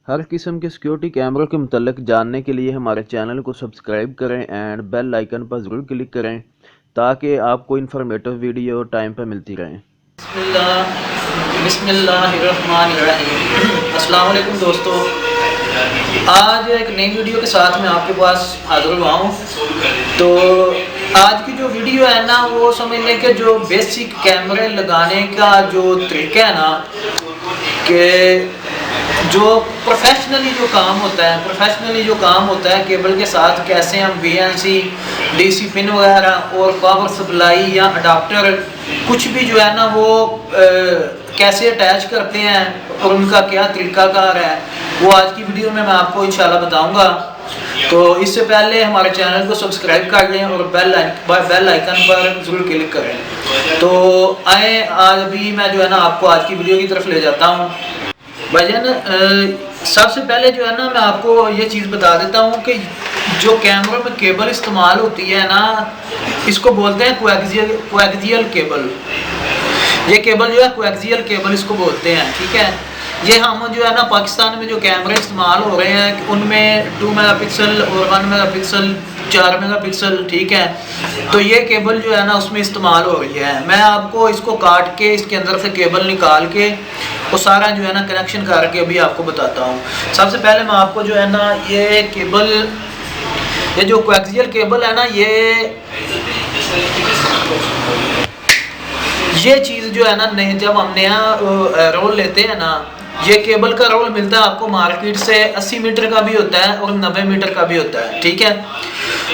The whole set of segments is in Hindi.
हर किस्म के सिक्योरिटी कैमरों के मुतल्लिक जानने के लिए हमारे चैनल को सब्सक्राइब करें एंड बेल आइकन पर ज़रूर क्लिक करें ताकि आपको इन्फॉर्मेटिव वीडियो टाइम पर मिलती रहें। बिस्मिल्लाहिर्रहमानिर्रहीम। अस्सलाम वालेकुम दोस्तों, आज एक नई वीडियो के साथ मैं आपके पास हाज़िर हुआ हूँ। तो आज की जो वीडियो है ना, वो समझ लें कि जो बेसिक कैमरे लगाने का जो तरीका है ना, कि जो प्रोफेशनली जो काम होता है केबल के साथ कैसे हम VNC, DC पिन वगैरह और पावर सप्लाई या अडाप्टर कुछ भी जो है ना वो कैसे अटैच करते हैं और उनका क्या तरीकाकार है, वो आज की वीडियो में मैं आपको इंशाल्लाह बताऊंगा। तो इससे पहले हमारे चैनल को सब्सक्राइब कर लें और बेल आइकन पर ज़रूर क्लिक करें। तो आए आज भी मैं जो है ना आपको आज की वीडियो की तरफ ले जाता हूँ। भाईजान, सबसे पहले जो है ना मैं आपको ये चीज़ बता देता हूँ कि जो कैमरों में केबल इस्तेमाल होती है ना, इसको बोलते हैं कोएक्सियल केबल। ये केबल जो है कोएक्सियल केबल इसको बोलते हैं, ठीक है। ये हम जो है ना पाकिस्तान में जो कैमरे इस्तेमाल हो रहे हैं उनमें 2 मेगापिक्सल और 1 मेगापिक्सल, 4 मेगापिक्सल, ठीक है। तो ये केबल जो है ना उसमें इस्तेमाल हो रही है। मैं आपको इसको काट के इसके अंदर से केबल निकाल के वो सारा जो है ना कनेक्शन करके अभी आपको बताता हूँ। सबसे पहले मैं आपको जो है ना ये केबल, ये जो कोएक्सियल केबल है ना, ये चीज़ जो है ना जब हम नया रोल लेते हैं ना, ये केबल का रोल मिलता है आपको मार्केट से 80 मीटर का भी होता है और 90 मीटर का भी होता है, ठीक है।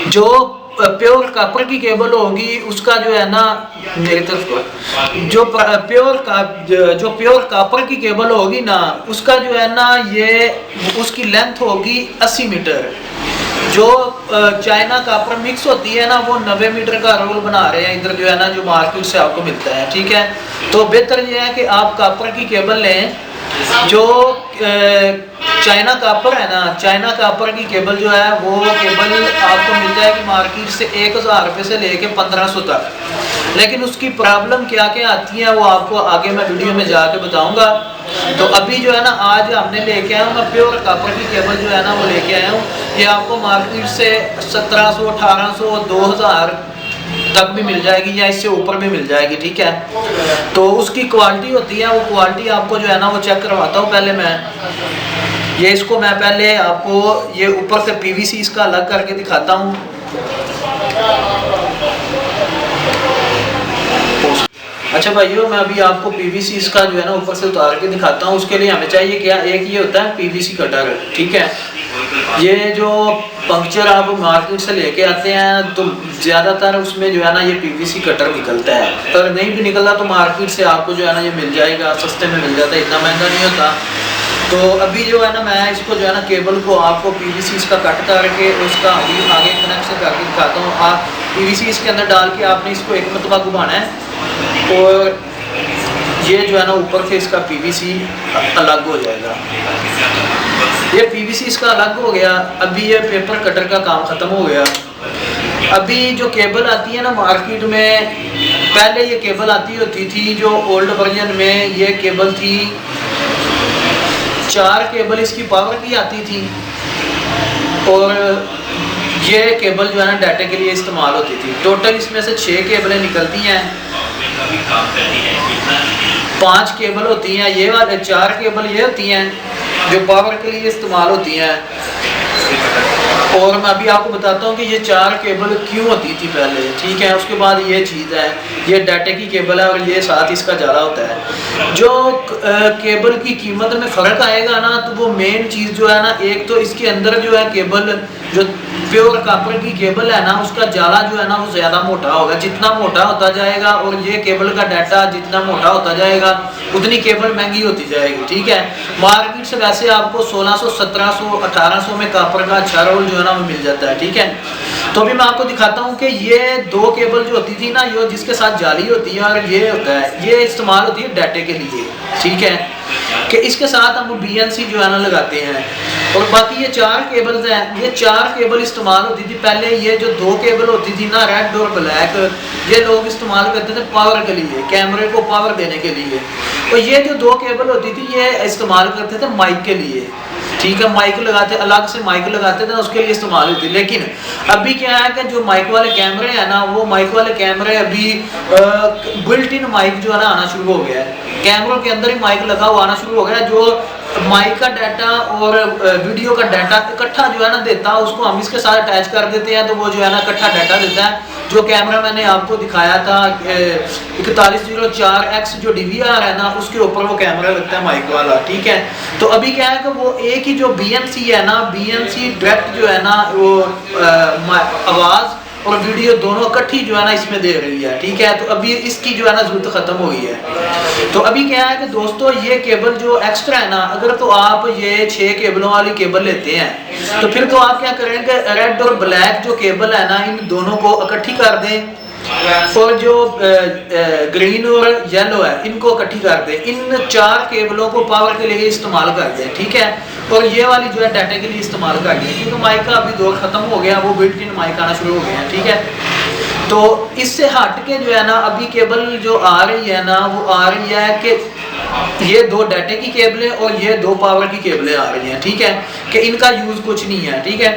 जो प्योर कॉपर की केबल होगी उसका जो है ना, मेरी तरफ जो प्योर कॉपर की केबल होगी ना, उसका जो है ना ये उसकी लेंथ होगी 80 मीटर। जो चाइना कॉपर मिक्स होती है ना, वो 90 मीटर का रोल बना रहे हैं इधर जो है ना, जो मार्केट से आपको मिलता है, ठीक है। तो बेहतर ये है कि आप कॉपर की केबल लें। जो चाइना कॉपर है ना, चाइना कॉपर की केबल जो है वो केबल आपको मिल जाएगी मार्केट से 1000 रुपये से लेके 1500 तक। लेकिन उसकी प्रॉब्लम क्या क्या आती है वो आपको आगे मैं वीडियो में जाके बताऊंगा। तो अभी जो है ना आज हमने लेके आया हूँ, मैं प्योर कॉपर की केबल जो है ना वो लेके आया हूँ। ये आपको मार्केट से 1700, 1800, 2000 तक भी मिल जाएगी या इससे ऊपर भी मिल जाएगी, ठीक है। तो उसकी क्वालिटी होती है, वो क्वालिटी आपको जो है ना वो चेक करवाता हूँ। पहले मैं ये इसको मैं पहले आपको ये ऊपर से PVC इसका अलग करके दिखाता हूँ। अच्छा भाइयों, मैं अभी आपको PVC इसका जो है ना ऊपर से उतार के दिखाता हूँ। उसके लिए हमें चाहिए क्या, एक ये होता है PVC कटर, ठीक है। ये जो पंक्चर आप मार्केट से लेके आते हैं तो ज़्यादातर उसमें जो है ना ये PVC कटर निकलता है। अगर नहीं भी निकलता तो मार्केट से आपको जो है ना ये मिल जाएगा, सस्ते में मिल जाता है, इतना महंगा नहीं होता। तो अभी जो है ना मैं इसको जो है ना केबल को आपको PVC इसका कट करके उसका अभी आगे कनेक्शन करके दिखाता हूँ। आप PVC इसके अंदर डाल के आपने इसको एक मरतबा घुमाना है और ये जो है ना ऊपर से इसका PVC अलग हो जाएगा। ये PVC इसका अलग हो गया। अभी ये पेपर कटर का काम ख़त्म हो गया। अभी जो केबल आती है ना मार्केट में, पहले ये केबल आती होती थी जो ओल्ड वर्जन में ये केबल थी, 4 केबल इसकी पावर की आती थी और ये केबल जो है ना डाटा के लिए इस्तेमाल होती थी। टोटल इसमें से 6 केबलें निकलती हैं, 5 केबल होती हैं ये वाले, 4 केबल ये होती हैं जो पावर के लिए इस्तेमाल होती हैं। और मैं अभी आपको बताता हूँ कि ये 4 केबल क्यों होती थी पहले, ठीक है। उसके बाद ये चीज़ है, ये डाटा की केबल है और ये साथ इसका जाला होता है। जो केबल की कीमत में फ़र्क आएगा ना, तो वो मेन चीज़ जो है ना, एक तो इसके अंदर जो है केबल, जो प्योर कॉपर की केबल है ना, उसका जाला जो है ना वो ज़्यादा मोटा होगा। जितना मोटा होता जाएगा और ये केबल का डाटा जितना मोटा होता जाएगा उतनी केबल महंगी होती जाएगी, ठीक है। मार्केट से वैसे आपको 1600, 1700, 1800 में कॉपर का अच्छा रोल जो है ना वो मिल जाता है, ठीक है। तो अभी मैं आपको दिखाता हूँ कि ये 2 केबल जो होती थी ना, ये जिसके साथ जाली होती है और ये होता है, ये इस्तेमाल होती है डाटे के लिए, ठीक है। कि इसके साथ हम BNC जो है ना लगाते हैं। और बाकी ये 4 केबल्स हैं, ये 4 केबल इस्तेमाल होती थी पहले। ये जो 2 केबल होती थी ना, रेड और ब्लैक, ये लोग इस्तेमाल करते थे पावर के लिए, कैमरे को पावर देने के लिए। और ये जो 2 केबल होती थी ये इस्तेमाल करते थे माइक के लिए। ठीक है, माइक लगाते, अलग से माइक लगाते थे, उसके लिए इस्तेमाल होती। लेकिन अभी क्या है कि जो माइक वाले कैमरे हैं ना, वो माइक वाले कैमरे अभी बिल्ट इन माइक जो है ना आना शुरू हो गया है। कैमरों के अंदर ही माइक लगा हुआ आना शुरू हो गया, जो माइक का डाटा और वीडियो का डाटा इकट्ठा जो है ना देता है, उसको हम इसके साथ अटैच कर देते हैं, तो वो जो है ना इकट्ठा डाटा देता है। जो कैमरा मैंने आपको दिखाया था 4104X जो DVR है ना, उसके ऊपर वो कैमरा लगता है माइक वाला, ठीक है। तो अभी क्या है कि वो एक ही जो BNC है ना, BNC डायरेक्ट जो है ना वो आवाज़ और वीडियो दोनों इकट्ठी जो है ना इसमें दे रही है, ठीक है। तो अभी इसकी जो है ना जरूरत खत्म हो गई है। तो अभी क्या है कि दोस्तों ये केबल जो एक्स्ट्रा है ना, अगर तो आप ये 6 केबलों वाली केबल लेते हैं तो फिर तो आप क्या करेंगे, रेड और ब्लैक जो केबल है ना, इन दोनों को इकट्ठी कर दें, और जो ग्रीन और येलो है इनको इकट्ठी कर दें। इन 4 केबलों को पावर के लिए इस्तेमाल कर दें, ठीक है। और ये वाली जो है डाटा के लिए इस्तेमाल कर दें, क्योंकि माइक का अभी दौर खत्म हो गया, वो बिल्ट इन माइक आना शुरू हो गया है, ठीक है। तो इससे हट के जो है ना अभी केबल जो आ रही है ना, वो आ रही है कि ये 2 डाटे की केबलें और ये 2 पावर की केबलें आ रही हैं, ठीक है, कि इनका यूज कुछ नहीं है, ठीक है।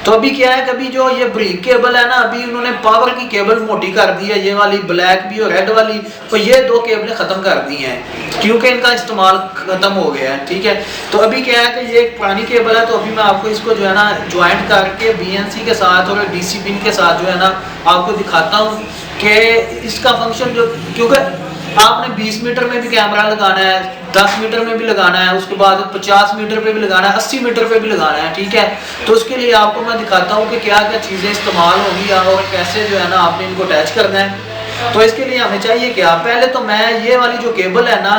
तो अभी क्या है, कभी जो ये ब्रिक केबल है ना, अभी उन्होंने पावर की केबल मोटी कर दी है, ये वाली ब्लैक भी और रेड वाली, तो ये 2 केबलें खत्म कर दी हैं क्योंकि इनका इस्तेमाल खत्म हो गया है, ठीक है। तो अभी क्या है कि ये एक पुरानी केबल है, तो अभी मैं आपको इसको जो है ना ज्वाइंट करके BNC के साथ और DC पिन के साथ जो है ना आपको दिखाता हूँ कि इसका फंक्शन जो, क्योंकि आपने 20 मीटर में भी कैमरा लगाना है, 10 मीटर में भी लगाना है, उसके बाद 50 मीटर पे भी लगाना है, 80 मीटर पे भी लगाना है, ठीक है। तो उसके लिए आपको मैं दिखाता हूँ कि क्या क्या चीज़ें इस्तेमाल होगी और कैसे जो है ना आपने इनको अटैच करना है। तो इसके लिए हमें चाहिए क्या, पहले तो मैं ये वाली जो केबल है ना,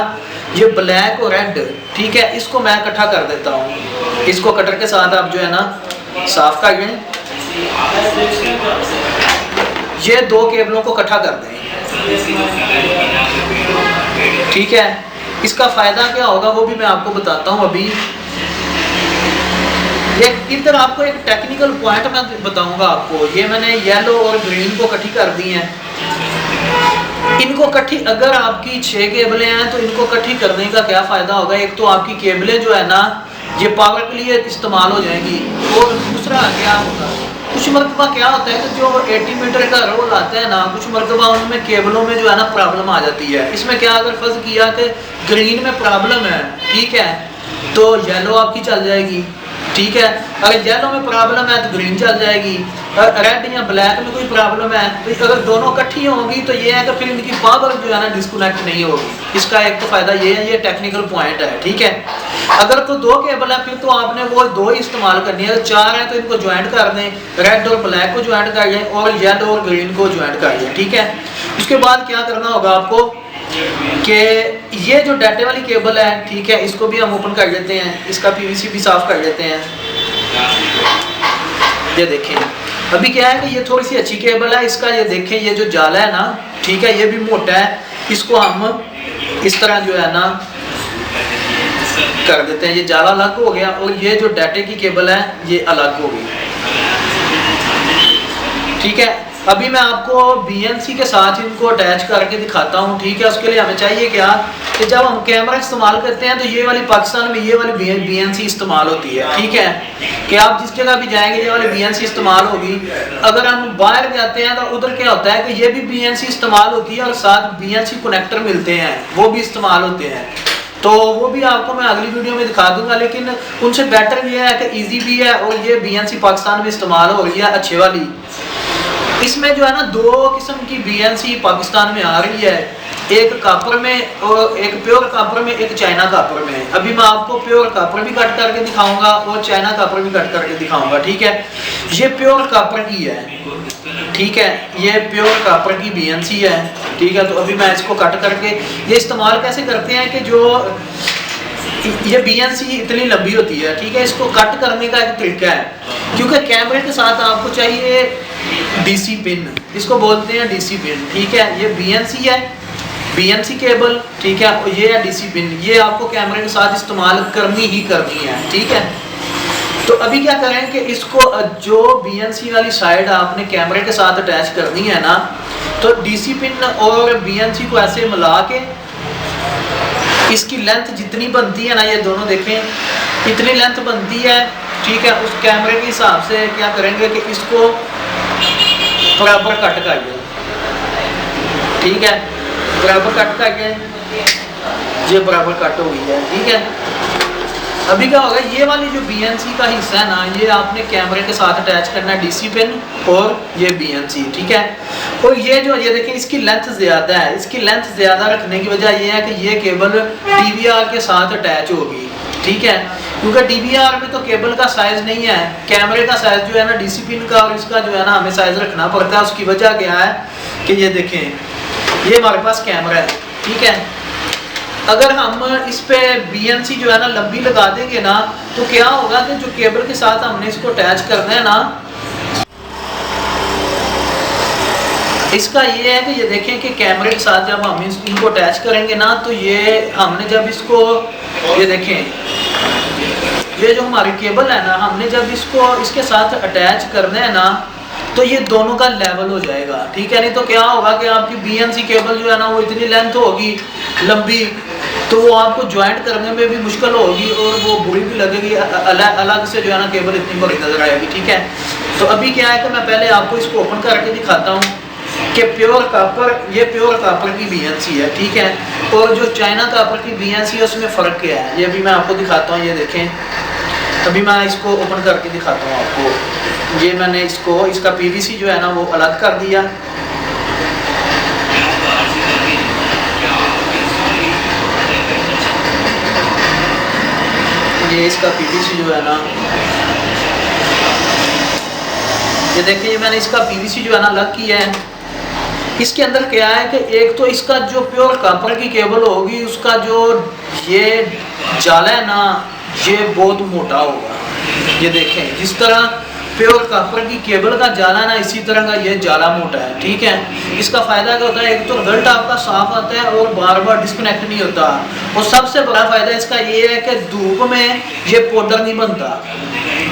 ये ब्लैक और रेड, ठीक है, इसको मैं इकट्ठा कर देता हूँ। इसको कटर के साथ आप जो है ना साफ कर लें, ये 2 केबलों को इकट्ठा कर दें, ठीक है। इसका फायदा क्या होगा वो भी मैं आपको बताता हूँ। अभी इधर आपको एक टेक्निकल पॉइंट मैं बताऊंगा आपको। ये मैंने येलो और ग्रीन को इकट्ठी कर दी हैं, इनको इकट्ठी, अगर आपकी 6 केबलें हैं तो इनको इकट्ठी करने का क्या फायदा होगा, एक तो आपकी केबलें जो है ना ये पावर के लिए इस्तेमाल हो जाएंगी, और दूसरा क्या होगा, कुछ मरतबा क्या होता है कि जो 80 मीटर का रोल आता है ना, कुछ मरतबा उनमें केबलों में जो है ना प्रॉब्लम आ जाती है। इसमें क्या, अगर फर्ज किया कि ग्रीन में प्रॉब्लम है, ठीक है, तो येलो आपकी चल जाएगी, ठीक है। अगर येलो में प्रॉब्लम है तो ग्रीन चल जाएगी, रेड या ब्लैक में कोई प्रॉब्लम है तो अगर दोनों इकट्ठी होंगी तो ये है कि फिर इनकी पावर जो है ना डिस्कनेक्ट नहीं होगी। इसका एक तो फायदा ये है, ये टेक्निकल पॉइंट है, ठीक है। अगर तो 2 केबल है फिर तो आपने वो 2 ही इस्तेमाल करनी है, 4 है तो इनको ज्वाइंट कर दें, रेड और ब्लैक को ज्वाइंट कर लें और येलो और ग्रीन को ज्वाइंट कर लें, ठीक है। उसके बाद क्या करना होगा आपको कि ये जो डाटे वाली केबल है, ठीक है, इसको भी हम ओपन कर लेते हैं, इसका PVC भी साफ कर लेते हैं। ये देखें, अभी क्या है कि ये थोड़ी सी अच्छी केबल है, इसका ये देखें, ये जो जाला है ना, ठीक है, ये भी मोटा है, इसको हम इस तरह जो है ना कर देते हैं, ये जाला अलग हो गया और ये जो डाटे की केबल है ये अलग हो गई, ठीक है। अभी मैं आपको BNC के साथ इनको अटैच करके दिखाता हूँ, ठीक है। उसके लिए हमें चाहिए क्या कि जब हम कैमरा इस्तेमाल करते हैं तो ये वाली पाकिस्तान में ये वाली BNC इस्तेमाल होती है, ठीक है, कि आप जिस जगह भी जाएंगे ये वाली BNC इस्तेमाल होगी। अगर हम बाहर जाते हैं तो उधर क्या होता है कि ये भी BNC इस्तेमाल होती है और साथ BNC कनेक्टर मिलते हैं, वो भी इस्तेमाल होते हैं, तो वो भी आपको मैं अगली वीडियो में दिखा दूंगा। लेकिन उनसे बेटर ये है कि ईजी भी है और ये BNC पाकिस्तान में इस्तेमाल हो रही है अच्छे वाली। इसमें जो है ना 2 किस्म की BNC पाकिस्तान में आ रही है, एक कापर में और एक प्योर कापर में, एक चाइना कापर में। अभी मैं आपको प्योर कापर भी कट करके दिखाऊंगा और चाइना कापर भी कट करके दिखाऊंगा, ठीक है। ये प्योर कापर की है, ठीक है, ये प्योर कापर की BNC है, ठीक है। तो अभी मैं इसको कट करके, ये इस्तेमाल कैसे करते हैं कि जो ये BNC इतनी लंबी होती है, ठीक है, इसको कट करने का एक तरीका है, क्योंकि कैमरे के साथ आपको चाहिए DC पिन, इसको बोलते हैं DC पिन, ठीक है। ये BNC है, BNC केबल, ठीक है, और ये है DC पिन, ये आपको कैमरे के साथ इस्तेमाल करनी ही करनी है, ठीक है। तो अभी क्या करें कि इसको जो BNC वाली साइड आपने कैमरे के साथ अटैच करनी है ना, तो DC पिन और BNC को ऐसे मिला के इसकी लेंथ जितनी बनती है ना, ये दोनों देखें इतनी लेंथ बनती है, ठीक है। उस कैमरे के हिसाब से क्या करेंगे कि इसको बराबर कट करिए, ठीक है, बराबर कट करके ये बराबर कट हो गई है, ठीक है। अभी क्या होगा, ये वाली जो BNC का हिस्सा है ना, ये आपने कैमरे के साथ अटैच करना है, DC पिन और ये BNC, ठीक है। और ये जो ये देखिए इसकी लेंथ ज़्यादा है, इसकी लेंथ ज़्यादा रखने की वजह ये है कि ये केबल DVR के साथ अटैच होगी, ठीक है। क्योंकि DVR में तो केबल का साइज़ नहीं है, कैमरे का साइज़ जो है ना DC पिन का और इसका जो है ना हमें साइज़ रखना पड़ता है। उसकी वजह क्या है कि ये देखें, ये हमारे पास कैमरा है, ठीक है। अगर हम इस पे BNC जो है ना लंबी लगा देंगे ना, तो क्या होगा कि जो केबल के साथ हमने इसको अटैच करना है ना, इसका ये है कि ये देखें कि कैमरे के साथ जब हम इनको अटैच करेंगे ना, तो ये हमने जब इसको ये देखें, ये जो हमारी केबल है ना, हमने जब इसको इसके साथ अटैच करना है ना, तो ये दोनों का लेवल हो जाएगा, ठीक है। नहीं तो क्या होगा कि आपकी BNC केबल जो है ना वो इतनी लेंथ होगी लंबी, तो वो आपको ज्वाइंट करने में भी मुश्किल होगी और वो बुरी भी लगेगी, अलग से जो है ना केबल इतनी बड़ी नजर आएगी, ठीक है। तो अभी क्या है कि मैं पहले आपको इसको ओपन करके दिखाता हूँ कि प्योर कापर, ये प्योर कापर की BNC है, ठीक है। और जो चाइना कापर की BNC है उसमें फ़र्क क्या है, ये भी मैं आपको दिखाता हूँ। ये देखें, अभी मैं इसको ओपन करके दिखाता हूँ आपको। ये मैंने इसको, इसका PVC जो है ना वो अलग कर दिया, ये इसका PVC जो है ना, ये देखिए मैंने इसका PVC जो है ना अलग किया है। इसके अंदर क्या है कि एक तो इसका जो प्योर कॉपर की केबल होगी, उसका जो ये जाला है ना, ये बहुत मोटा होगा। ये देखें, जिस तरह प्योर कॉपर की केबल का जाला ना, इसी तरह का ये जाला मोटा है, ठीक है। इसका फ़ायदा क्या होता है, एक तो रिजल्ट आपका साफ आता है और बार बार डिस्कनेक्ट नहीं होता। और सबसे बड़ा फ़ायदा इसका ये है कि धूप में ये पाउडर नहीं बनता।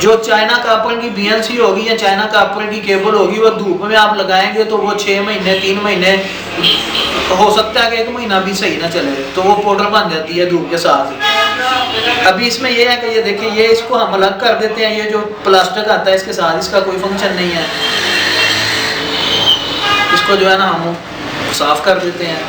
जो चाइना कॉपर की BNC होगी या चाइना कॉपर की केबल होगी, वो धूप में आप लगाएंगे तो वो 6 महीने 3 महीने, हो सकता है कि 1 महीना भी सही ना चले, तो वो पाउडर बन जाती है धूप के साथ। अभी इसमें ये है कि ये देखिए, ये इसको हम अलग कर देते हैं। ये जो प्लास्टिक आता है इसके साथ, इसका कोई फंक्शन नहीं है, इसको जो है ना हम साफ कर देते हैं।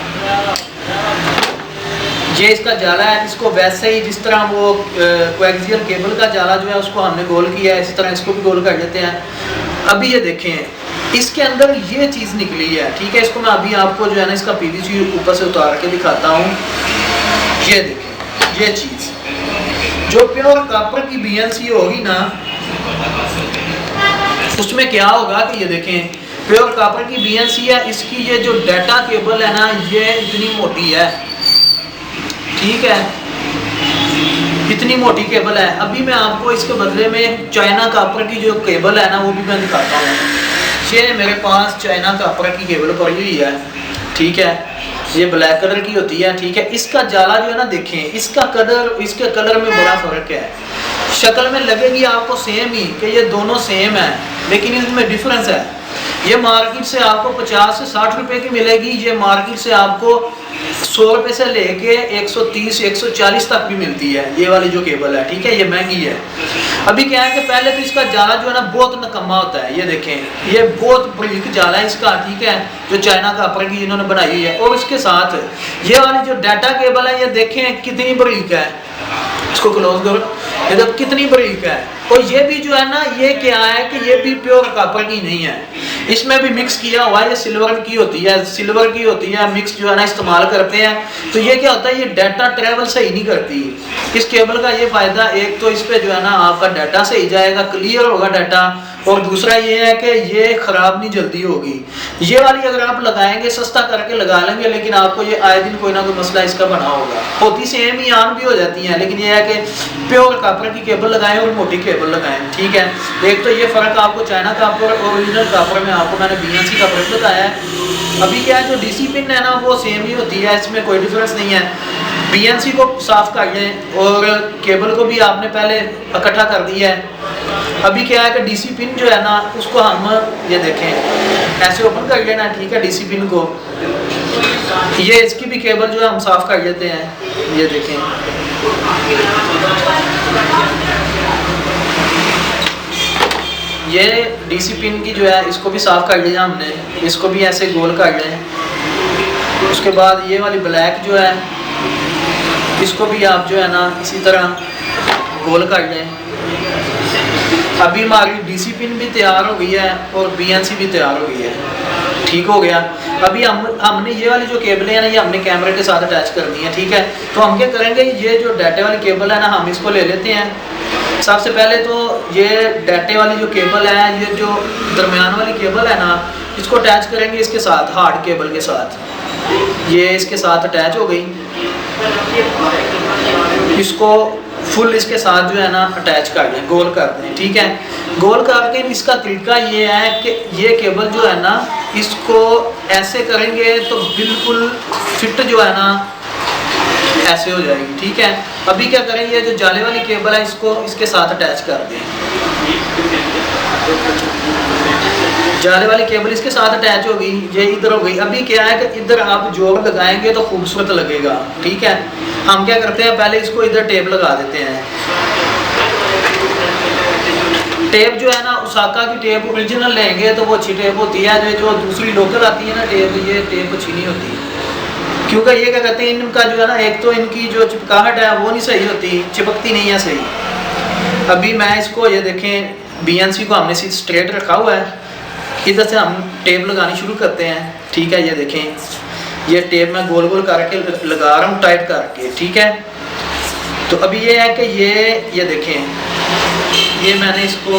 ये इसका जाला है, इसको वैसे ही जिस तरह वो कोएक्सियल केबल का जाला जो है उसको हमने गोल किया है, इसी तरह इसको भी गोल कर देते हैं। अभी ये देखें, इसके अंदर ये चीज़ निकली है, ठीक है। इसको मैं अभी आपको जो है ना इसका PVC ऊपर से उतार के दिखाता हूँ। ये देखें, ये चीज़ जो प्योर कॉपर की BNC होगी ना, उसमें क्या होगा कि ये देखें, प्योर कॉपर की BNC है, इसकी ये जो डाटा केबल है ना, ये इतनी मोटी है, ठीक है, इतनी मोटी केबल है। अभी मैं आपको इसके बदले में चाइना कॉपर की जो केबल है ना, वो भी मैं दिखाता हूँ। ये मेरे पास चाइना कॉपर की केबल पड़ी हुई है, ठीक है। ये ब्लैक कलर की होती है, ठीक है। इसका जाला जो है ना, देखें, इसका कलर, इसके कलर में बड़ा फ़र्क है। शक्ल में लगेगी आपको सेम ही कि ये दोनों सेम है, लेकिन इसमें डिफरेंस है। ये मार्केट से आपको 50 से 60 रुपए की मिलेगी, ये मार्केट से आपको 100 रुपए से लेके 130 140 तक भी मिलती है, ये वाली जो केबल है, ठीक है। ये महंगी है। अभी क्या है कि पहले तो इसका जाला जो है ना बहुत नकम्मा होता है। ये देखें, ये बहुत बारीक जाला है इसका, ठीक है, जो चाइना कॉपर की इन्होंने बनाई हुई है। और इसके साथ ये वाली जो डाटा केबल है, ये देखें कितनी बारीक है, इसको क्लोज करो, ये देखो कितनी बारीक है। और ये भी जो है ना, ये क्या है कि ये भी प्योर कॉपर की नहीं है, इसमें भी मिक्स किया हुआ है। ये सिल्वर की होती है, सिल्वर की होती है, मिक्स जो है ना इस्तेमाल करते हैं। तो ये क्या होता है, ये डाटा ट्रेवल सही नहीं करती। इस केबल का ये फायदा, एक तो इस पे जो है ना आपका डाटा सही जाएगा, क्लियर होगा डाटा, और दूसरा ये है कि ये खराब नहीं जल्दी होगी। ये वाली अगर आप लगाएंगे, सस्ता करके लगा लेंगे, लेकिन आपको ये आए दिन कोई ना कोई मसला इसका बना होगा। होती सेम ही आन भी हो जाती हैं, लेकिन ये है कि प्योर कॉपर की केबल लगाएं और मोटी केबल लगाएं, ठीक है। एक तो ये फ़र्क आपको चाइना कॉपर और ओरिजिनल कॉपर में आपको मैंने BNC का फ़र्क बताया है। अभी क्या है, जो DC पिन है ना वो सेम ही होती है, इसमें कोई डिफरेंस नहीं है। BNC को साफ कर लें और केबल को भी आपने पहले इकट्ठा कर दिया है। अभी क्या है कि DC पिन जो है ना, उसको हम ये देखें ऐसे ओपन कर लेना, ठीक है, DC पिन को। ये इसकी भी केबल जो है हम साफ कर लेते हैं। ये देखें, ये डीसी पिन की जो है इसको भी साफ कर लिया हमने, इसको भी ऐसे गोल कर लें। उसके बाद ये वाली ब्लैक जो है इसको भी आप जो है ना इसी तरह गोल कर लें। अभी हमारी डीसी पिन भी तैयार हो गई है और बीएनसी भी तैयार हो गई है, ठीक हो गया। अभी हमने ये वाली जो केबलें हैं ना ये हमने कैमरे के साथ अटैच करनी है, ठीक है। तो हम क्या करेंगे, ये जो डाटे वाली केबल है ना हम इसको ले लेते हैं। सबसे पहले तो ये डाटे वाली जो केबल है, ये जो दरमियान वाली केबल है ना, इसको अटैच करेंगे इसके साथ, हार्ड केबल के साथ। ये इसके साथ अटैच हो गई, इसको फुल इसके साथ जो है ना अटैच कर दें, गोल कर दें, ठीक है। गोल करके इसका तरीका ये है कि ये केबल जो है ना इसको ऐसे करेंगे तो बिल्कुल फिट जो है ना ऐसे हो जाएगी, ठीक है। अभी क्या करेंगे, जो जाले वाली केबल है इसको इसके साथ अटैच कर दें। जाले वाली केबल इसके साथ अटैच हो गई, ये इधर हो गई। अभी क्या है कि इधर आप जोड़ लगाएंगे तो खूबसूरत लगेगा, ठीक है। हम क्या करते हैं, पहले इसको इधर टेप लगा देते हैं। टेप जो है ना उसाका की टेप ओरिजिनल लेंगे तो वो अच्छी टेप होती है, जो दूसरी लोकल आती है ना टेप, ये टेप अच्छी नहीं होती। क्योंकि ये क्या कहते हैं, इनका जो है ना एक तो इनकी जो चिपकाहट है वो नहीं सही होती, चिपकती नहीं है सही। अभी मैं इसको ये देखें, बीएनसी को हमने सीधे स्ट्रेट रखा हुआ है, इधर से हम टेप लगानी शुरू करते हैं, ठीक है। ये देखें, ये टेप मैं गोल गोल करके लगा रहा हूँ टाइट करके, ठीक है। तो अभी ये है कि ये देखें, ये मैंने इसको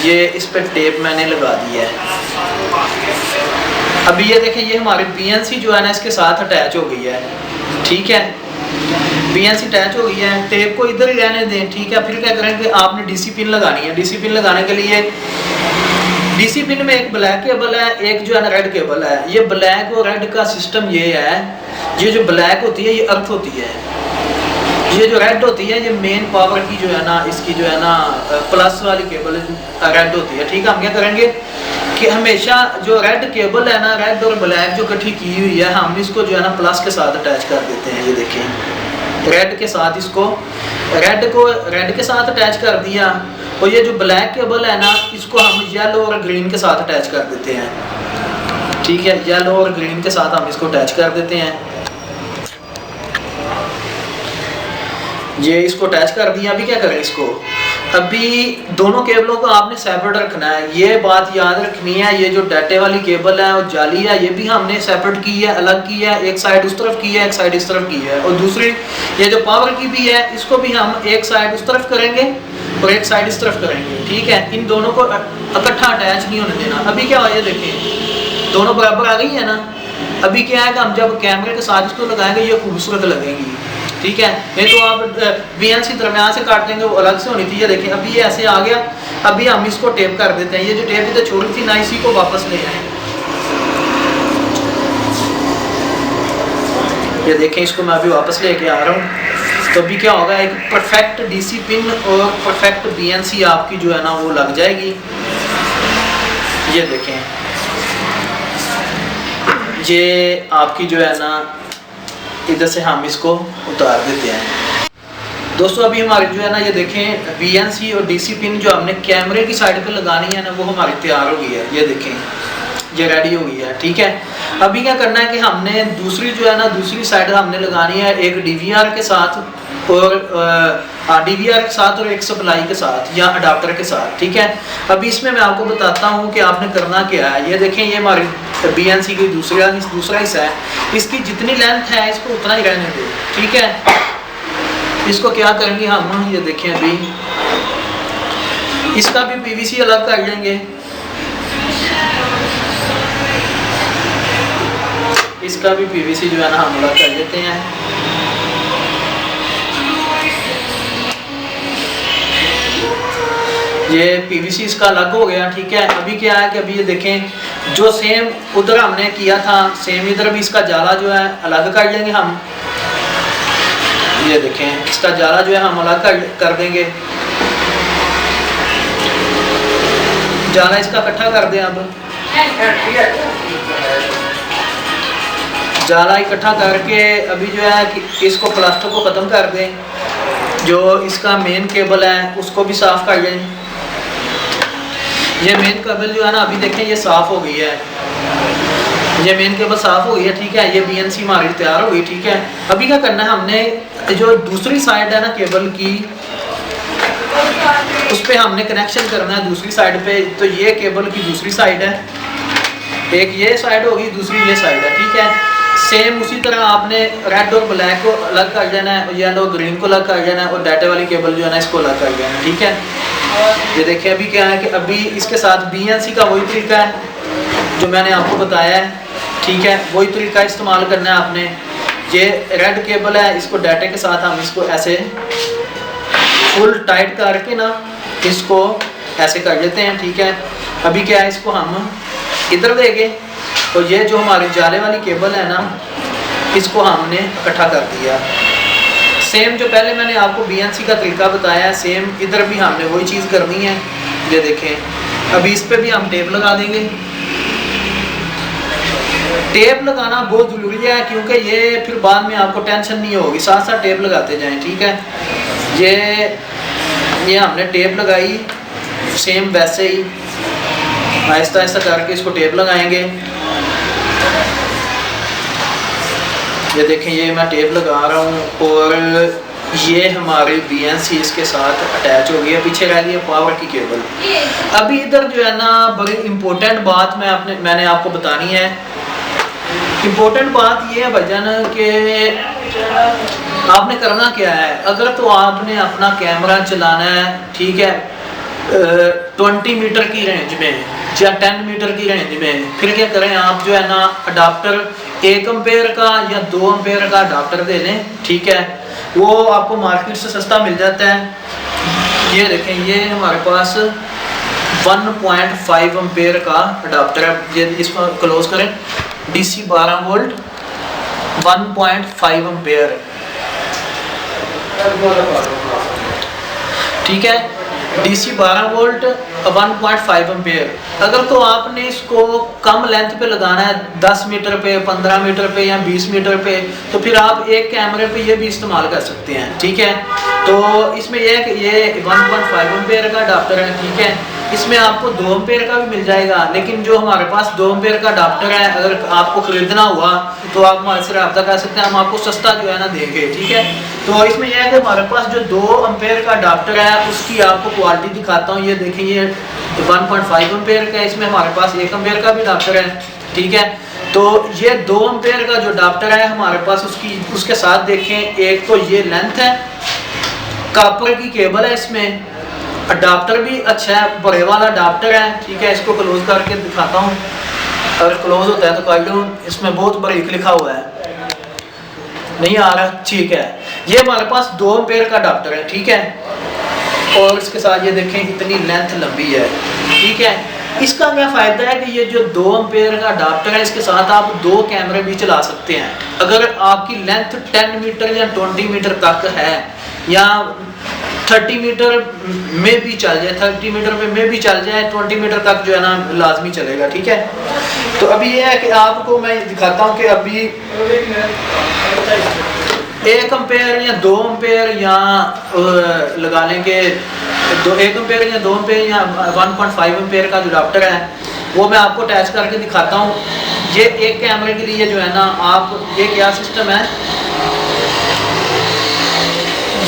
ये इस पर टेप मैंने लगा दी है। अभी ये देखें, ये हमारी बीएनसी जो है ना इसके साथ अटैच हो गई है, ठीक है। बीएनसी अटैच हो गई है, टेप को इधर ही रहने दें, ठीक है। फिर क्या करेंगे, आपने डीसी पिन लगानी है। डीसी पिन लगाने के लिए डीसी पिन में एक ब्लैक केबल है, एक जो है ना रेड केबल है। ये ब्लैक और रेड का सिस्टम ये है, ये जो ब्लैक होती है ये अर्थ होती है, ये जो रेड होती है ये मेन पावर की जो है ना इसकी जो है ना प्लस वाली केबल रेड होती है, ठीक है। हम क्या करेंगे कि हमेशा जो रेड केबल है ना, रेड और ब्लैक जो इकट्ठी की हुई है, हम इसको जो है ना प्लस के साथ अटैच कर देते हैं। ये देखें, रेड के साथ इसको रेड के साथ अटैच कर दिया, और ये जो ब्लैक केबल है ना इसको हम येलो और ग्रीन के साथ अटैच कर देते हैं, ठीक है। येलो और ग्रीन के साथ हम इसको अटैच कर देते हैं। ये इसको अटैच कर दिया। अभी क्या करें इसको, अभी दोनों केबलों को आपने सेपरेट रखना है, ये बात याद रखनी है। ये जो डाटे वाली केबल है और जाली है ये भी हमने सेपरेट की है, अलग की है। एक साइड उस तरफ की है, एक साइड इस तरफ की है, और दूसरी ये जो पावर की भी है इसको भी हम एक साइड उस तरफ करेंगे और एक साइड इस तरफ करेंगे, ठीक है। इन दोनों को इकट्ठा अटैच नहीं होने देना। अभी क्या हुआ, ये देखें दोनों बराबर आ गई है ना। अभी क्या है कि हम जब कैमरे के साथ इसको लगाएंगे ये खूबसूरत लगेगी, ठीक है। नहीं तो आप बीएनसी दरमियान से काट देंगे, वो अलग से होनी थी। ये देखें, अभी ये ऐसे आ गया। अभी हम इसको टेप कर देते हैं। ये जो टेप इधर छोड़ी थी ना, इसी को वापस ले आए। ये देखें, इसको मैं अभी वापस लेके आ रहा हूँ। तो अभी क्या होगा, एक परफेक्ट डीसी पिन और परफेक्ट बीएनसी आपकी जो है ना वो लग जाएगी। ये देखें, ये आपकी जो है ना इधर से हम इसको उतार देते हैं। दोस्तों अभी हमारी जो है ना ये देखें, बीएनसी और डीसी पिन जो हमने कैमरे की साइड पे लगानी है ना वो हमारी तैयार हो गई है। ये देखें, ये रेडी हो गई है, ठीक है। अभी क्या करना है कि हमने दूसरी जो है ना दूसरी साइड हमने लगानी है एक डीवीआर के साथ, और डीवीआर के साथ और एक सप्लाई के साथ या अडाप्टर के साथ, ठीक है। अभी इसमें मैं आपको बताता हूँ कि आपने करना क्या है। ये देखें, ये हमारी बीएनसी की दूसरा हिस्सा है। इसकी जितनी लेंथ है इसको उतना ही रहने दो, ठीक है। इसको क्या करेंगे हम, ये देखें, अभी इसका भी पीवीसी अलग कर लेंगे। इसका भी पीवीसी जो है ना हम अलग कर लेते हैं। ये पीवीसी इसका अलग हो गया, ठीक है। अभी क्या है कि अभी ये देखें, जो सेम उधर हमने किया था सेम इधर भी इसका जाला जो है अलग कर लेंगे हम। ये देखें, इसका जाला जो है हम अलग कर देंगे। जाला इसका इकट्ठा कर दें। अब जाला इकट्ठा करके अभी जो है कि इसको प्लास्टर को ख़त्म कर दें। जो इसका मेन केबल है उसको भी साफ़ कर लें। ये मेन केबल जो है ना, अभी देखें ये साफ़ हो गई है, ये मेन केबल साफ़ हो गई है, ठीक है। ये BNC हमारी तैयार हो गई, ठीक है। अभी क्या करना है, हमने जो दूसरी साइड है ना केबल की, उस पर हमने कनेक्शन करना है दूसरी साइड पे। तो ये केबल की दूसरी साइड है, एक ये साइड होगी, दूसरी ये साइड है, ठीक है। सेम उसी तरह आपने रेड और ब्लैक को अलग कर देना है, येलो ग्रीन को अलग कर देना है, और डाटा वाली केबल जो है ना इसको अलग कर देना है, ठीक है। ये देखिए अभी क्या है कि अभी इसके साथ BNC का वही तरीका है जो मैंने आपको बताया है, ठीक है। वही तरीका इस्तेमाल करना है आपने। ये रेड केबल है, इसको डाटा के साथ हम इसको ऐसे फुल टाइट करके ना इसको ऐसे कर लेते हैं, ठीक है। अभी क्या है, इसको हम इधर देंगे, तो ये जो हमारी जाले वाली केबल है ना, इसको हमने इकट्ठा कर दिया। सेम जो पहले मैंने आपको BNC का तरीका बताया है, सेम इधर भी हमने वही चीज़ करनी है। ये देखें, अभी इस पे भी हम टेप लगा देंगे। टेप लगाना बहुत ज़रूरी है, क्योंकि ये फिर बाद में आपको टेंशन नहीं होगी, साथ साथ टेप लगाते जाएं, ठीक है। ये हमने टेप लगाई, सेम वैसे ही आहिस्ता आहिस्ता करके इसको टेप लगाएंगे। ये देखें, ये मैं टेप लगा रहा हूँ और ये हमारी BNC इसके साथ अटैच हो गई है। पीछे रह गई है पावर की केबल। अभी इधर जो है ना, बड़ी इम्पोर्टेंट बात मैंने आपको बतानी है। इम्पोर्टेंट बात ये है भाईजान कि आपने करना क्या है। अगर तो आपने अपना कैमरा चलाना है, ठीक है, 20 मीटर की रेंज में या 10 मीटर की रेंज में, फिर क्या करें, आप जो है ना अडाप्टर 1 एम्पेयर का या 2 एम्पेयर का अडाप्टर दे लें, ठीक है। वो आपको मार्केट से सस्ता मिल जाता है। ये देखें, ये हमारे पास 1.5 एम्पेयर का अडाप्टर है। ये इसको क्लोज करें, DC 12 वोल्ट 1.5 एम्पेयर, ठीक है। DC 12 volt 1.5 ampere. अगर तो आपने इसको कम लेंथ पे लगाना है, 10 मीटर पे, 15 मीटर पे या 20 मीटर पे, तो फिर आप एक कैमरे पे ये भी इस्तेमाल कर सकते हैं, ठीक है। तो इसमें यह है कि ये 1.5 एम्पेयर का अडाप्टर है, ठीक है। इसमें आपको 2 एम्पेयर का भी मिल जाएगा, लेकिन जो हमारे पास 2 एम्पेयर का अडाप्टर है, अगर आपको खरीदना हुआ तो आप हमारे से रब्ता कर सकते हैं, हम आपको सस्ता जो है ना देंगे, ठीक है। तो इसमें यह है कि हमारे पास जो 2 एम्पेयर का अडाप्टर है उसकी आपको क्वालिटी दिखाता हूँ। ये देखिए, ये 1.5 एम्पेयर का, इसमें हमारे पास 1 एम्पेयर का भी अडाप्टर है, ठीक है। तो ये 2 एम्पेयर का जो अडाप्टर है हमारे पास, उसके साथ देखें, एक तो ये लेंथ है, कॉपर की केबल है, इसमें अडाप्टर भी अच्छा है, बड़े वाला अडाप्टर है, ठीक है। इसको क्लोज करके दिखाता हूँ, अगर क्लोज होता है तो कर लूँ। इसमें बहुत बारीक लिखा हुआ है, नहीं आ रहा, ठीक है। ये हमारे पास 2 एम्पेयर का अडाप्टर है, ठीक है। और इसके साथ ये देखें, इतनी लेंथ लंबी है, ठीक है। इसका क्या फ़ायदा है कि ये जो 2 एम्पेयर का अडाप्टर है, इसके साथ आप 2 कैमरे भी चला सकते हैं। अगर आपकी लेंथ 10 मीटर या 20 मीटर तक है, या 30 मीटर में भी चल जाए, 30 मीटर में भी चल जाए, 20 मीटर तक जो है ना लाजमी चलेगा, ठीक है। तो अभी ये है कि आपको मैं दिखाता हूँ कि अभी 1 एम्पेयर या 2 एम्पेयर या लगा लेंगे 1 एम्पेयर या 2 एम्पेयर या 1.5 एम्पेयर का जो अडाप्टर है वो मैं आपको अटैच करके दिखाता हूँ। ये एक कैमरे के लिए जो है ना, आप ये क्या सिस्टम है,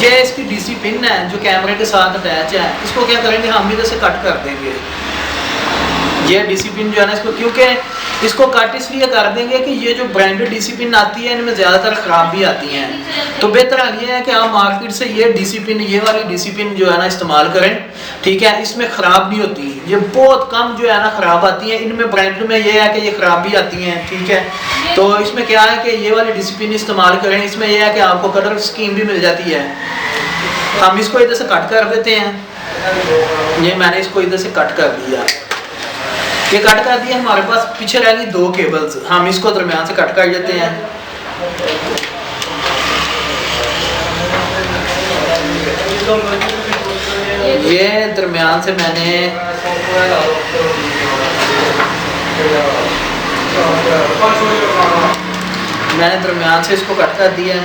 ये इसकी DC पिन है जो कैमरे के साथ अटैच है। इसको क्या करेंगे, हम इधर से कट कर देंगे। ये DC पिन जो है ना, इसको क्योंकि इसको कट इसलिए कर देंगे कि ये जो ब्रांडेड DC पिन आती है इनमें ज़्यादातर ख़राब भी आती हैं। तो बेहतर ये है कि आप मार्केट से ये DC पिन, ये वाली DC पिन जो है ना इस्तेमाल करें, ठीक है। इसमें ख़राब नहीं होती, ये बहुत कम जो है ना ख़राब आती हैं। इनमें ब्रांड में ये है कि ये ख़राब भी आती हैं, ठीक है। तो इसमें क्या है कि ये वाली DC पिन इस्तेमाल करें। इसमें यह है कि आपको कलर स्कीम भी मिल जाती है। हम इसको इधर से कट कर देते हैं। ये मैंने इसको इधर से कट कर दिया, ये कट कर दिया। हमारे पास पीछे रह गई 2 केबल्स, हम इसको दरमियान से कट कर लेते हैं। ये दरमियान से मैंने मैंने दरमियान से इसको कट कर दिया है।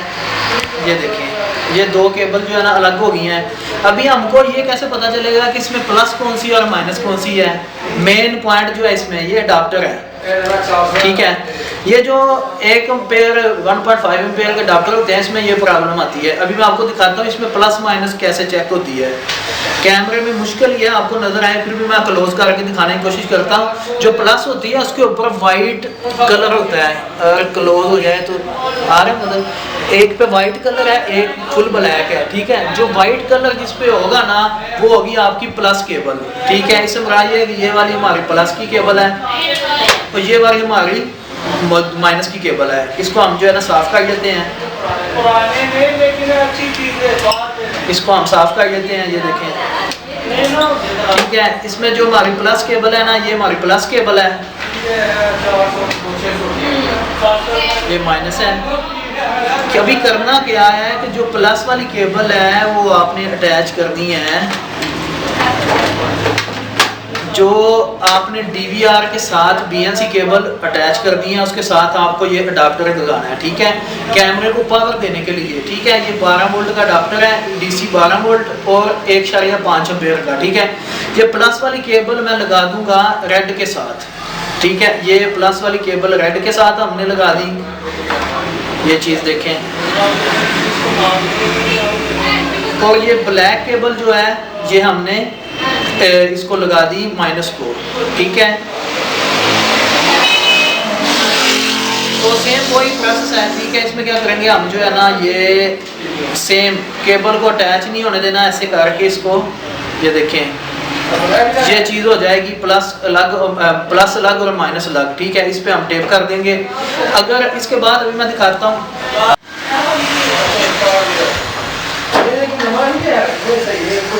ये देखें ये दो केबल जो है ना अलग हो गई हैं। अभी हमको ये कैसे पता चलेगा कि इसमें प्लस कौन सी और माइनस कौन सी है? मेन पॉइंट जो है इसमें ये अडाप्टर है, ठीक है। ये जो 1 एम्पेयर 1.5 एम्पेयर के अडाप्टर होते हैं इसमें ये प्रॉब्लम आती है। अभी मैं आपको दिखाता हूँ इसमें प्लस माइनस कैसे चेक होती है। कैमरे में मुश्किल ये आपको नजर आए, फिर भी मैं क्लोज करके दिखाने की कोशिश करता हूँ। जो प्लस होती है उसके ऊपर वाइट कलर होता है, अगर क्लोज हो जाए तो आ रहा है, मतलब एक पे वाइट कलर है, एक फुल ब्लैक है, ठीक है। जो वाइट कलर जिस पे होगा ना वो होगी आपकी प्लस केबल, ठीक है। इसे ये वाली हमारी प्लस की केबल है और ये वाली हमारी माइनस की केबल है। इसको हम जो है ना साफ कर लेते हैं, इसको हम साफ कर लेते हैं। ये देखें, ठीक है। इसमें जो हमारी प्लस केबल है ना ये हमारी प्लस केबल है, ये माइनस है। अभी करना क्या है कि जो प्लस वाली केबल है वो आपने अटैच करनी है, जो आपने डीवीआर के साथ बीएनसी केबल अटैच करनी है उसके साथ आपको ये अडाप्टर लगाना है, ठीक है। कैमरे को पावर देने के लिए, ठीक है। ये 12 वोल्ट का अडाप्टर है, डीसी 12 वोल्ट और 1.5 एम्पीयर का, ठीक है। ये प्लस वाली केबल मैं लगा दूंगा रेड के साथ, ठीक है। ये प्लस वाली केबल रेड के साथ हमने लगा दी, ये चीज देखें। और ये ब्लैक केबल जो है ये हमने इसको लगा दी माइनस को, ठीक है। तो सेम वही प्रोसेस है, ठीक है। इसमें क्या करेंगे हम जो है ना ये सेम केबल को अटैच नहीं होने देना, ऐसे करके इसको ये देखें ये चीज़ हो जाएगी प्लस अलग और माइनस अलग, ठीक है। इस पे हम टेप कर देंगे। अगर इसके बाद अभी मैं दिखाता हूँ।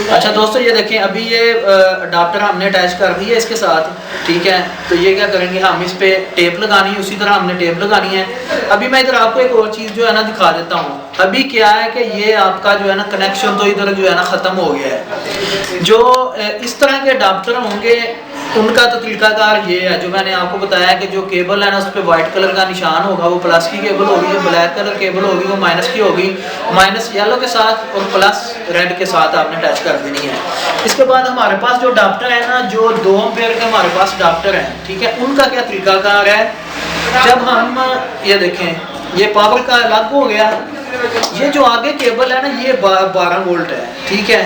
अच्छा दोस्तों ये देखें अभी ये अडाप्टर हमने अटैच कर दिया है इसके साथ, ठीक है। तो ये क्या करेंगे हम इस पे टेप लगानी है, उसी तरह हमने टेप लगानी है। अभी मैं इधर आपको एक और चीज़ जो है ना दिखा देता हूँ। अभी क्या है कि ये आपका जो है ना कनेक्शन तो इधर जो है ना ख़त्म हो गया है। जो इस तरह के अडाप्टर होंगे उनका तो तरीकाकार ये है जो मैंने आपको बताया कि जो केबल है ना उस पर वाइट कलर का निशान होगा वो प्लस की केबल होगी, जो ब्लैक कलर केबल होगी वो माइनस की होगी। माइनस येलो के साथ और प्लस रेड के साथ आपने अटैच कर देनी है। इसके बाद हमारे पास जो अडाप्टर है ना, जो 2 एम्पीयर के हमारे पास अडाप्टर है, ठीक है, उनका क्या तरीकाकार है। जब हम ये देखें ये पावर का अलग हो गया, ये जो आगे केबल है ना ये 12 वोल्ट है, ठीक है।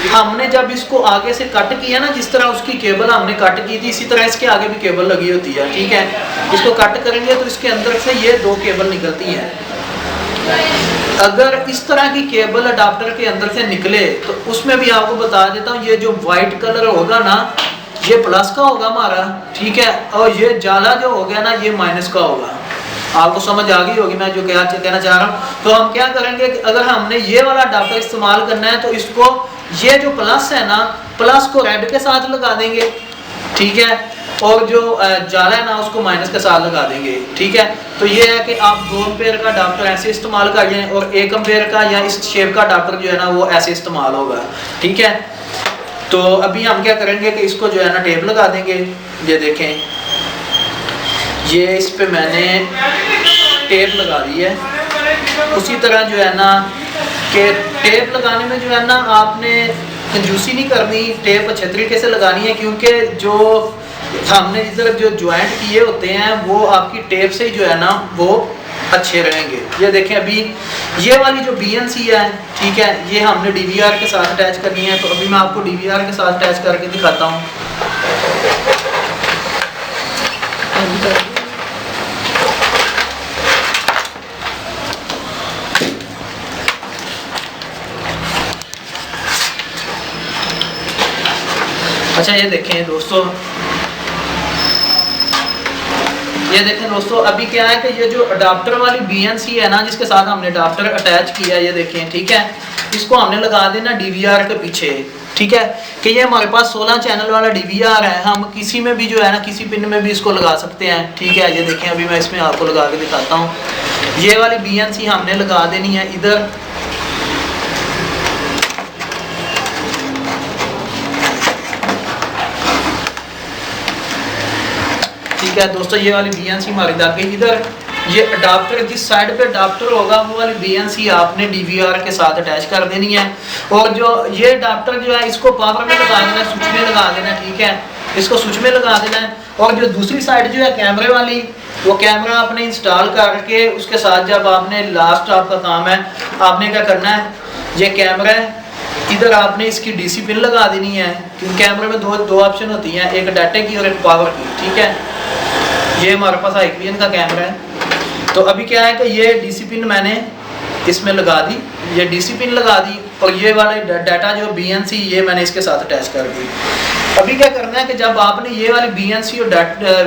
हमने जब इसको आगे से कट किया ना, जिस तरह उसकी केबल हमने कट की थी इसी तरह इसके आगे भी केबल लगी होती है, ठीक है। इसको कट करेंगे तो इसके अंदर से ये 2 केबल निकलती हैं। अगर इस तरह की केबल अडाप्टर के अंदर से निकले तो उसमें भी आपको बता देता हूँ ये जो वाइट कलर होगा ना ये प्लस का होगा हमारा, ठीक है। और ये जाला जो हो गया ना ये माइनस का होगा। आपको समझ आ गई होगी मैं जो कहना चाह रहा हूँ। तो हम क्या करेंगे कि अगर हमने ये वाला अडाप्टर इस्तेमाल करना है तो इसको ये जो प्लस है ना प्लस को रेड के साथ लगा देंगे, ठीक है। और जो जाला है ना उसको माइनस के साथ लगा देंगे, ठीक है। तो ये है कि आप 2 एम्पीयर का अडाप्टर ऐसे इस्तेमाल कर लें और 1 एम्पीयर का या इस शेप का अडाप्टर जो है ना वो ऐसे इस्तेमाल होगा, ठीक है। तो अभी हम क्या करेंगे कि इसको जो है ना टेप लगा देंगे। ये देखें ये इस पे मैंने टेप लगा दी है। उसी तरह जो है ना कि टेप लगाने में जो है ना आपने कंजूसी नहीं करनी, टेप अच्छे तरीके से लगानी है, क्योंकि जो हमने इधर जो ज्वाइंट किए होते हैं वो आपकी टेप से ही जो है ना वो अच्छे रहेंगे। ये देखें अभी ये वाली जो BNC है, ठीक है, ये हमने DVR के साथ अटैच करनी है। तो अभी मैं आपको DVR के साथ अटैच करके दिखाता हूँ। अच्छा ये देखें दोस्तों, ये देखें दोस्तों अभी क्या है कि ये जो अडाप्टर वाली BNC है ना जिसके साथ हमने अडाप्टर अटैच किया है, ये देखें, ठीक है। इसको हमने लगा देना DVR के पीछे, ठीक है। कि ये हमारे पास 16 चैनल वाला DVR है, हम किसी में भी जो है ना किसी पिन में भी इसको लगा सकते हैं, ठीक है। ये देखें अभी मैं इसमें आपको लगा के दिखाता हूँ। ये वाली BNC हमने लगा देनी है इधर, ठीक है दोस्तों। ये वाली BNC हमारी लग गई इधर। ये अडाप्टर जिस साइड पे अडाप्टर होगा वो वाली BNC आपने DVR के साथ अटैच कर देनी है। और जो ये अडाप्टर जो है इसको पावर में लगा देना, स्विच में लगा देना, ठीक है, इसको स्विच में लगा देना है। और जो दूसरी साइड जो है कैमरे वाली, वो कैमरा आपने इंस्टॉल करके उसके साथ जब आपने लास्ट आपका काम है, आपने क्या करना है, ये कैमरा है, इधर आपने इसकी DC पिन लगा देनी है, क्योंकि कैमरे में दो ऑप्शन होती हैं, एक डाटा की और एक पावर की, ठीक है। ये हमारे पास IPN का कैमरा है। तो अभी क्या है कि ये DC पिन मैंने इसमें लगा दी, ये DC पिन लगा दी, और ये वाले डाटा जो BNC ये मैंने इसके साथ अटैच कर दी। अभी क्या करना है कि जब आपने ये वाली BNC और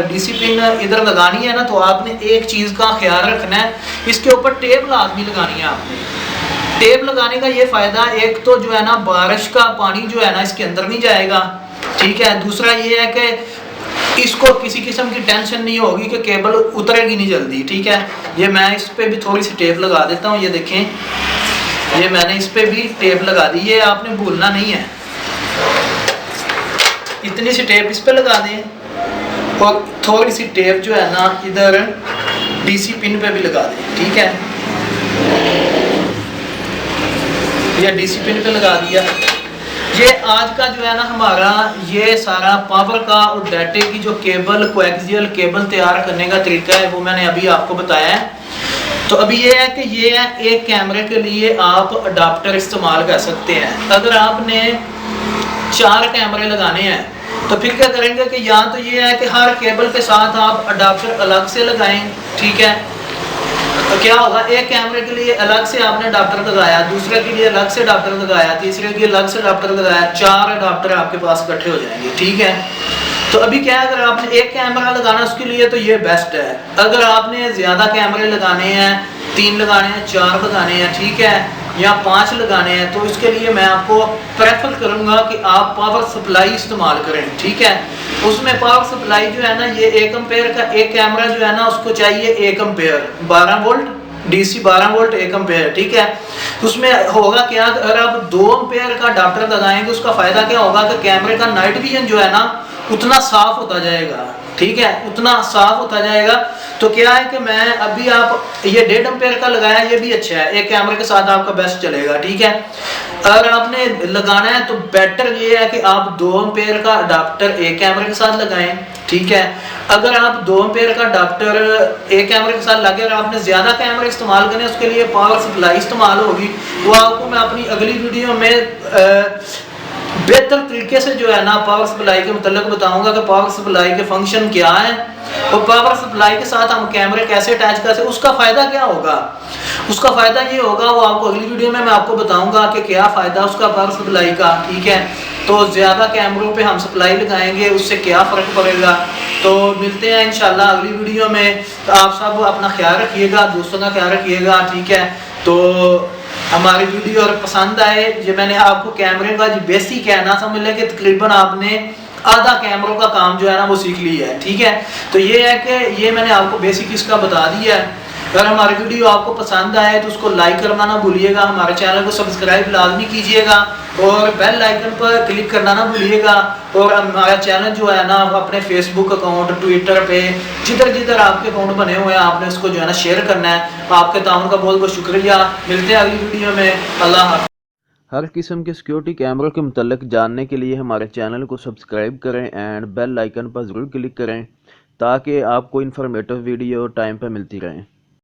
DC पिन इधर लगानी है ना, तो आपने एक चीज़ का ख्याल रखना है, इसके ऊपर टेप लाजमी लगानी है आपने। टेप लगाने का ये फ़ायदा, एक तो जो है ना बारिश का पानी जो है ना इसके अंदर नहीं जाएगा, ठीक है। दूसरा ये है कि इसको किसी किस्म की टेंशन नहीं होगी कि केबल उतरेगी नहीं जल्दी, ठीक है। ये मैं इस पे भी थोड़ी सी टेप लगा देता हूँ, ये देखें, ये मैंने इस पे भी टेप लगा दी, ये आपने भूलना नहीं है। इतनी सी टेप इस पे लगा दें और थोड़ी सी टेप जो है ना इधर DC पिन पे भी लगा दें, ठीक है। ये DC पिन पे लगा दिया। ये आज का जो है ना हमारा ये सारा पावर का और डाटे की जो केबल, कोएक्सियल केबल तैयार करने का तरीका है, वो मैंने अभी आपको बताया है। तो अभी ये है कि ये है एक कैमरे के लिए आप अडाप्टर इस्तेमाल कर सकते हैं। अगर आपने 4 कैमरे लगाने हैं तो फिर क्या करेंगे कि या तो ये है कि हर केबल के साथ आप अडाप्टर अलग से लगाएं, ठीक है। तो क्या होगा, एक कैमरे के लिए अलग से आपने अडाप्टर लगाया, दूसरे के लिए अलग से अडाप्टर लगाया, तीसरे के लिए अलग से अडाप्टर लगाया, 4 अडाप्टर आपके पास इकट्ठे हो जाएंगे, ठीक है। तो अभी क्या है, अगर आपने एक कैमरा लगाना उसके लिए तो ये बेस्ट है। अगर आपने ज़्यादा कैमरे लगाने हैं, 3 लगाने हैं, 4 लगाने हैं, ठीक है, या 5 लगाने हैं, तो इसके लिए मैं आपको प्रेफर करूंगा कि आप पावर सप्लाई इस्तेमाल करें, ठीक है। उसमें पावर सप्लाई जो है ना, ये 1 एम्पेयर का एक कैमरा जो है ना उसको चाहिए 1 ampere, 12 volt DC 12 volt 1 ampere, ठीक है। उसमें होगा क्या, अगर आप 2 एम्पेयर का अडाप्टर लगाएंगे उसका फायदा क्या होगा कि कैमरे का नाइट विजन जो है ना उतना साफ होता जाएगा, ठीक है, उतना साफ होता जाएगा। तो क्या है कि मैं अभी आप ये 1.5 एम्पेयर का लगाया, ये भी अच्छा है, एक कैमरे के साथ आपका बेस्ट चलेगा, ठीक है। अगर आपने लगाना है तो बेटर ये है कि आप 2 एम्पेयर का अडाप्टर एक कैमरे के साथ लगाएं, ठीक है। अगर आप 2 एम्पेयर का अडाप्टर एक कैमरे के साथ लगे और आपने ज़्यादा कैमरे इस्तेमाल करने उसके लिए पावर सप्लाई इस्तेमाल होगी, वो आपको मैं अपनी अगली वीडियो में बेहतर तरीके से जो है ना पावर सप्लाई के मतलब बताऊंगा कि पावर सप्लाई के फंक्शन क्या है और पावर सप्लाई के साथ हम कैमरे कैसे अटैच कर सकते, उसका फ़ायदा क्या होगा। उसका फ़ायदा ये होगा, वो आपको अगली वीडियो में मैं आपको बताऊंगा कि क्या फ़ायदा उसका पावर सप्लाई का, ठीक है। तो ज़्यादा कैमरों पे हम सप्लाई लगाएंगे उससे क्या फ़र्क पड़ेगा। तो मिलते हैं इंशाल्लाह अगली वीडियो में। तो आप सब अपना ख्याल रखिएगा, दोस्तों का ख्याल रखिएगा, ठीक है। तो हमारी वीडियो अगर पसंद आए, ये मैंने आपको कैमरे का जो बेसिक है ना समझ लें कि तकरीबन आपने आधा कैमरों का काम जो है ना वो सीख लिया है, ठीक है। तो ये है कि ये मैंने आपको बेसिक इसका बता दिया है। अगर हमारी वीडियो आपको पसंद आए तो उसको लाइक करना ना भूलिएगा, हमारे चैनल को सब्सक्राइब लाजमी कीजिएगा और बेल आइकन पर क्लिक करना ना भूलिएगा। और हमारा चैनल जो है ना अपने फेसबुक अकाउंट, ट्विटर पे जिधर जिधर आपके अकाउंट बने हुए हैं आपने उसको जो है ना शेयर करना है। आपके ताउन का बहुत बहुत शुक्रिया। मिलते हैं अगली वीडियो में। अल्लाह हाफ़िज़। हर किस्म के सिक्योरिटी कैमरों के मुतल्लिक जानने के लिए हमारे चैनल को सब्सक्राइब करें एंड बेल आइकन पर ज़रूर क्लिक करें ताकि आपको इन्फॉर्मेटिव वीडियो टाइम पर मिलती रहें।